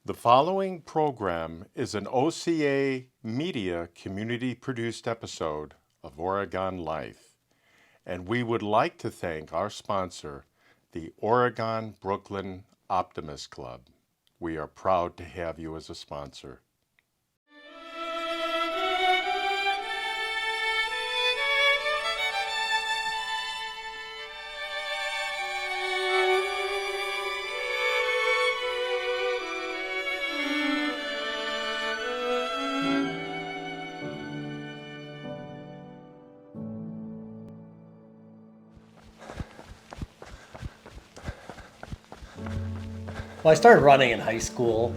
The following program is an OCAmedia community-produced episode of Oregon Life, and we would like to thank our sponsor, the Oregon Brooklyn Optimist Club. We are proud to have you as a sponsor. Well, I started running in high school.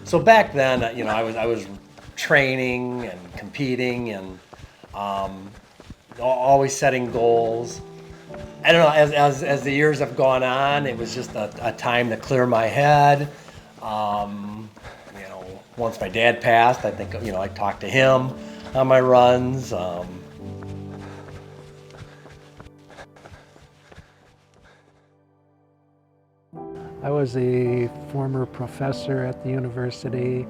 So back then, I was training and competing and always setting goals. I don't know. As the years have gone on, it was just a time to clear my head. Once my dad passed, I think I talked to him on my runs. I was a former professor at the university,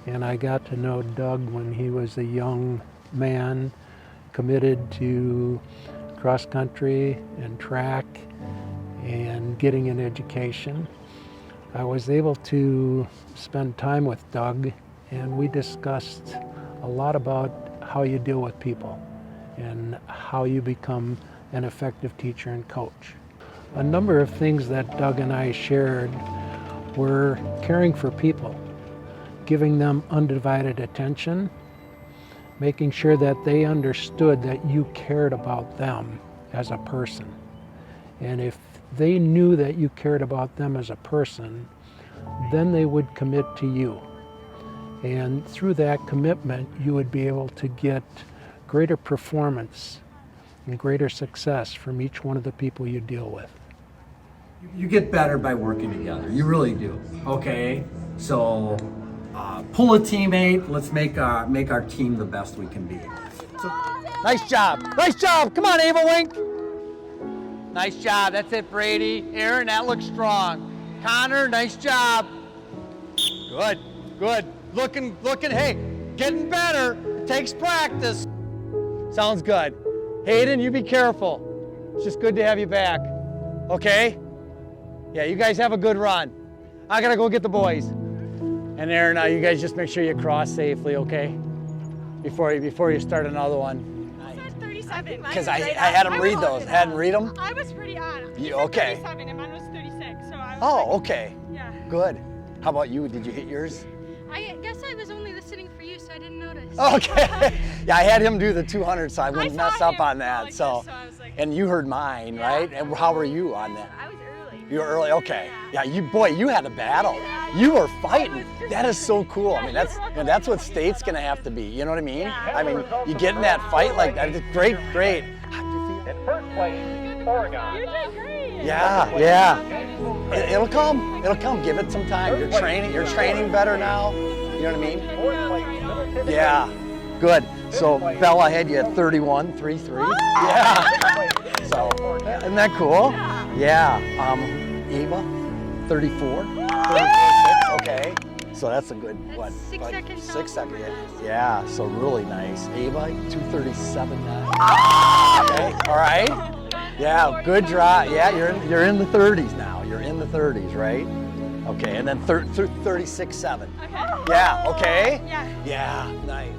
and I got to know Doug when he was a young man committed to cross country and track and getting an education. I was able to spend time with Doug, and we discussed a lot about how you deal with people and how you become an effective teacher and coach. A number of things that Doug and I shared were caring for people, giving them undivided attention, making sure that they understood that you cared about them as a person. And if they knew that you cared about them as a person, then they would commit to you. And through that commitment, you would be able to get greater performance and greater success from each one of the people you deal with. You get better by working together. You really do. Okay, so pull a teammate. Let's make our team the best we can be. So, Nice job. Nice job. Come on, Ava Wink. Nice job. That's it, Brady. Aaron, that looks strong. Connor, nice job. Good. Good. Looking, hey, getting better. It takes practice. Sounds good. Hayden, you be careful. It's just good to have you back. Okay? Yeah, you guys have a good run. I gotta go get the boys. And Aaron, you guys just make sure you cross safely, okay? Before you start another one. I said 37. Because I had him read those. Hadn't read them? I was pretty on. Okay. 37 and mine was 36, so I was Oh, okay. Yeah. Good. How about you? Did you hit yours? I guess I was only listening for you, so I didn't notice. Okay. Yeah, I had him do the 200, so I wouldn't saw mess up him on go that. like So, this, so I was like, and you heard mine, Yeah. right? And how were you on that? I was early. You were early. Okay. Yeah, you had a battle. You were fighting. That is so cool. I mean, that's what state's gonna have to be. You know what I mean? I mean, you get in that fight like that. It's great. How do you feel? In first place, Oregon. You did great. Yeah. It'll come. Give it some time. You're training better now. You know what I mean? Fourth place, Middleton. Yeah. Good. So Bella had you at 31.33. Yeah. So isn't that cool? Yeah. Eva, 34. 34.6. Okay. So that's a good That's 6 seconds. 6 seconds. Yeah. So really nice. Ava, 2:37 now. Okay. All right. Yeah. Good drive. Yeah. You're in the 30s now. You're in the 30s, right? Okay. And then 36.7. Okay. Yeah. Okay. Yeah. Yeah. Nice.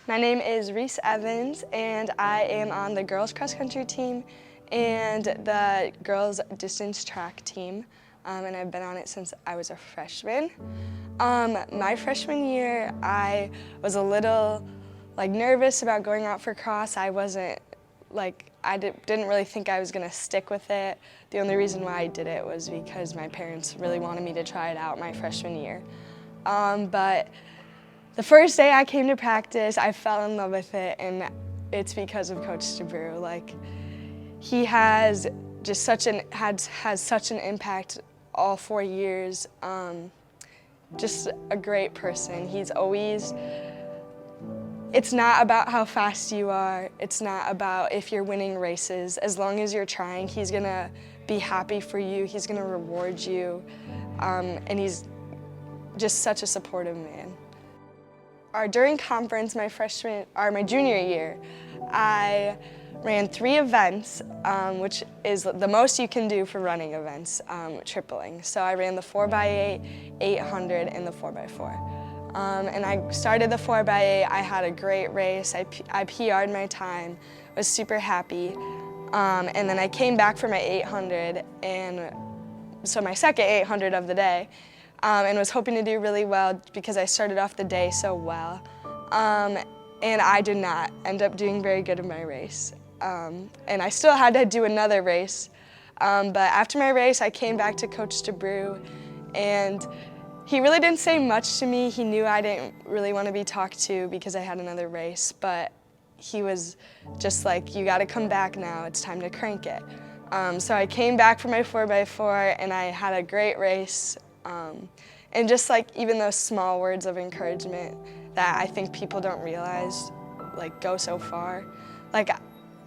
My name is Reese Evans, and I am on the girls cross country team and the girls distance track team, and I've been on it since I was a freshman. My freshman year, I was a little nervous about going out for cross. I wasn't didn't really think I was gonna stick with it. The only reason why I did it was because my parents really wanted me to try it out my freshman year. But the first day I came to practice, I fell in love with it, and it's because of Coach Debroux. He has just has such an impact all 4 years. Just a great person. He's always, it's not about how fast you are. It's not about if you're winning races. As long as you're trying, he's gonna be happy for you. He's gonna reward you. And he's just such a supportive man. During conference, my junior year, I ran 3 events, which is the most you can do for running events, tripling. So I ran the 4x8, 800, and the 4x4. And I started the 4x8. I had a great race. I PR'd my time, was super happy. And then I came back for my 800, and so my second 800 of the day, and was hoping to do really well because I started off the day so well. And I did not end up doing very good in my race. And I still had to do another race. But after my race, I came back to Coach Debroux, and he really didn't say much to me. He knew I didn't really want to be talked to because I had another race, but he was just like, you gotta come back now, it's time to crank it. So I came back for my 4x4, and I had a great race. And just like even those small words of encouragement that I think people don't realize, like, go so far. Like,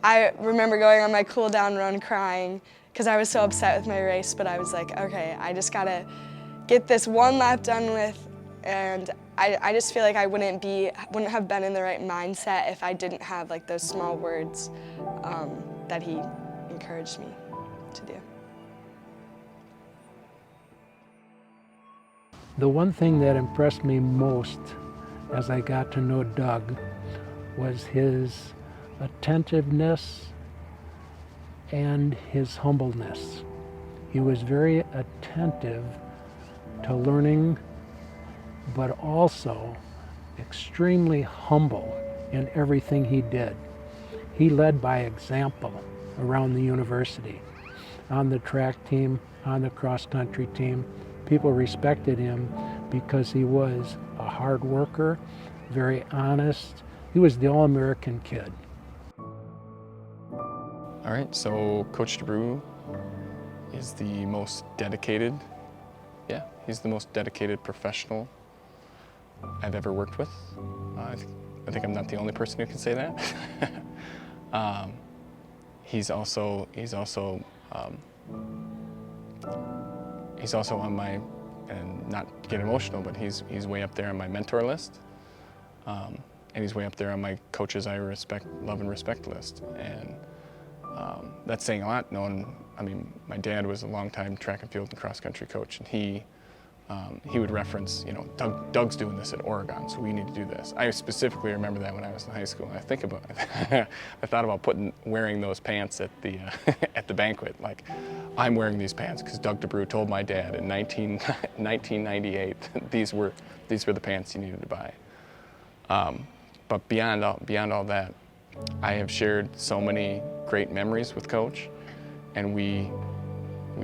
I remember going on my cool down run crying because I was so upset with my race, but I was like, okay, I just gotta get this one lap done with, and I just feel like I wouldn't have been in the right mindset if I didn't have like those small words that he encouraged me to do. The one thing that impressed me most as I got to know Doug was his attentiveness and his humbleness. He was very attentive to learning, but also extremely humble in everything he did. He led by example around the university, on the track team, on the cross-country team. People respected him because he was a hard worker, very honest. He was the all-American kid. All right, so Coach Debroux is the most dedicated, he's the most dedicated professional I've ever worked with. I think I'm not the only person who can say that. He's also on my, and not to get emotional, but he's way up there on my mentor list. And he's way up there on my coaches I love and respect list. And that's saying a lot, I mean, my dad was a longtime track and field and cross-country coach, and he would reference, Doug's doing this at Oregon, so we need to do this. I specifically remember that when I was in high school. I thought about wearing those pants at the at the banquet. Like, I'm wearing these pants because Doug Debroux told my dad in 1998 these were the pants he needed to buy. But beyond all that, I have shared so many great memories with Coach, and we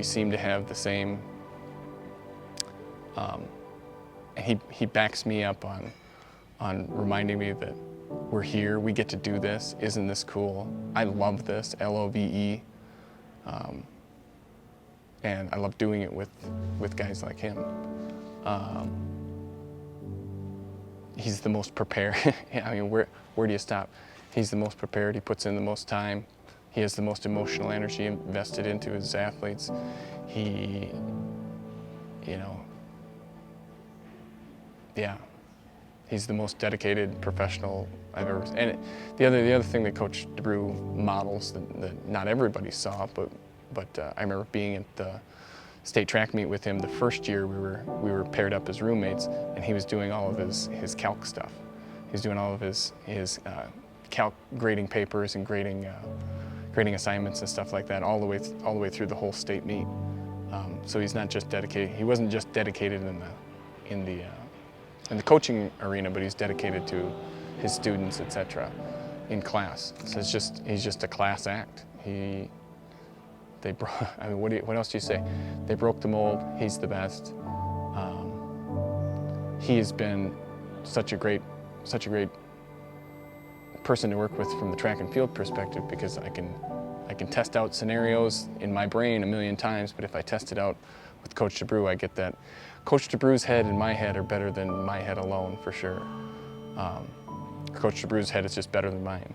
seem to have the same. He backs me up on reminding me that we're here, we get to do this, isn't this cool? I love this, LOVE, and I love doing it with guys like him. He's the most prepared. I mean, where do you stop? He's the most prepared, he puts in the most time, he has the most emotional energy invested into his athletes. He's the most dedicated professional I've ever seen. And the other thing that Coach Debroux models that not everybody saw, but I remember being at the state track meet with him the first year we were paired up as roommates, and he was doing all of his calc stuff. He was doing all of his calc grading papers and grading assignments and stuff like that all the way through the whole state meet. So he's not just dedicated. He wasn't just dedicated in the coaching arena, but he's dedicated to his students, etc., in class. So he's just a class act. What else do you say? They broke the mold. He's the best. He has been such a great person to work with from the track and field perspective, because I can test out scenarios in my brain a million times, but if I test it out with Coach Debroux, I get that Coach Debroux's head and my head are better than my head alone, for sure. Coach Debroux's head is just better than mine.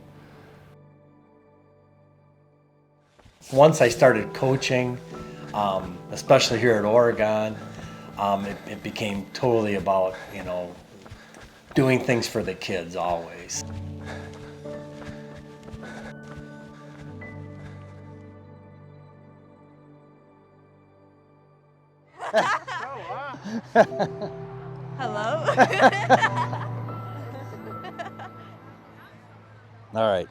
Once I started coaching, especially here at Oregon, it became totally about, you know, doing things for the kids always. Hello? All right.